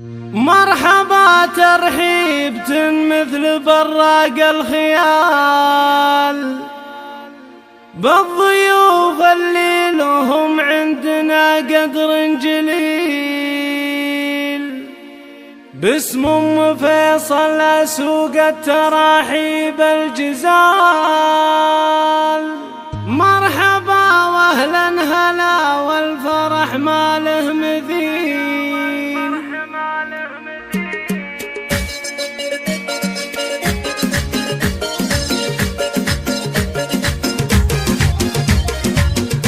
مرحبا ترحيبة مثل براق الخيال بالضيوف اللي لهم عندنا قدر جليل، باسم ام فيصل اسوق التراحيب الجزال. مرحبا واهلا هلا والفرح ما له مثيل.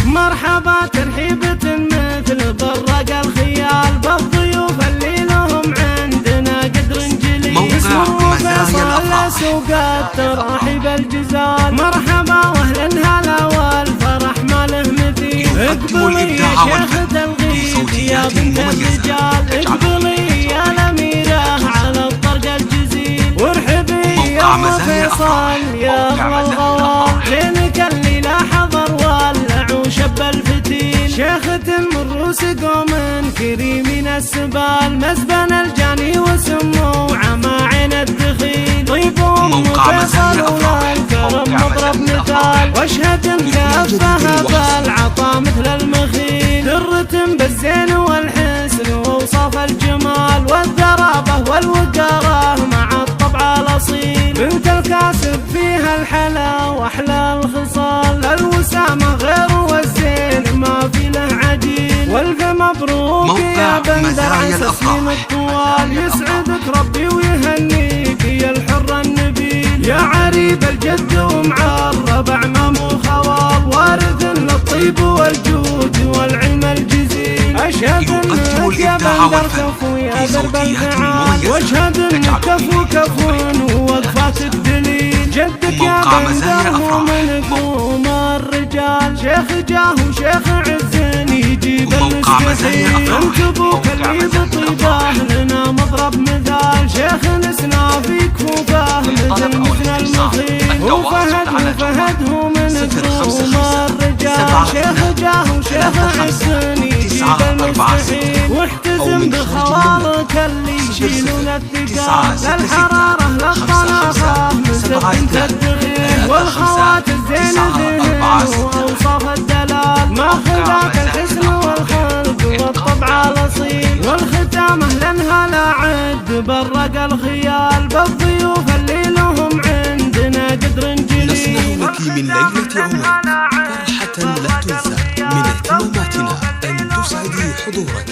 مرحبا ترحيبة مثل براق الخيال بالضيوف اللي لهم عندنا قدر جليل، موقع مزايا الأفراح سوق التراحيب الجزال. مرحبا واهلا هلا والفرح ما له مثيل. اقبلي يا شيخة الغيث يا بنت الرجال، اقبلي يا الأميرة على الطرق الجزيل، وارحبي يا ام فيصل يا اغلى الغوال. زينك الليلة حضر ولع وشب الفتيل، شيخة من روس قوم كريمين السبال، مسبن الجاني وسمو عماعين الدخيل. طيبوا ام فيصل والكرم مضرب مثال، واشهد ان كفها بالعطا مثل المخيل. درة بالزين والحسن واوصاف الجمال، والذرابة والوقارة مع الطبع الاصيل. بنت الكاسب فيها الحلا واحلى الخصال، الوسامة غير والزين ما في له عديل. والف مبروك يا بندر عساسين الطوال، يسعدك ربي ويهنيك يا الحر النبيل. يا عريب الجد ومع الربع مامو خوال، وارث للطيب والجود والعلم الجزيل. اشهد انك يا بندر كفو يا درب الفعال، واشهد انك كفو كفو ووقفات الدليل. جدك يا بندر هو من قوم الرجال، شيخ جاه وشيخ عز يجيب المستحيل. انت ابوك اللي بطيبه لنا مضرب مثال، شيخ نسنا في كفوفه مثل المخيل. وفهد هو من قوم الرجال، شيخ جاه وشيخ عز يجيب المستحيل. واحتزم بخوالك اللي يشيلون الثقال، للحراره للطلاقه مثل بنت الدخيل. والخوات الزين ذهن واوصاف الدلال، ما خذاك الحسن والخلق والطبع الاصيل. والختام اهلا هلا عد برق الخيال، بالضيوف اللي لهم عندنا قدر جليل. نصنع لك من ليلة عمرك فرحة لا تنسى، من اهتماماتنا أن تسعدي حضورك.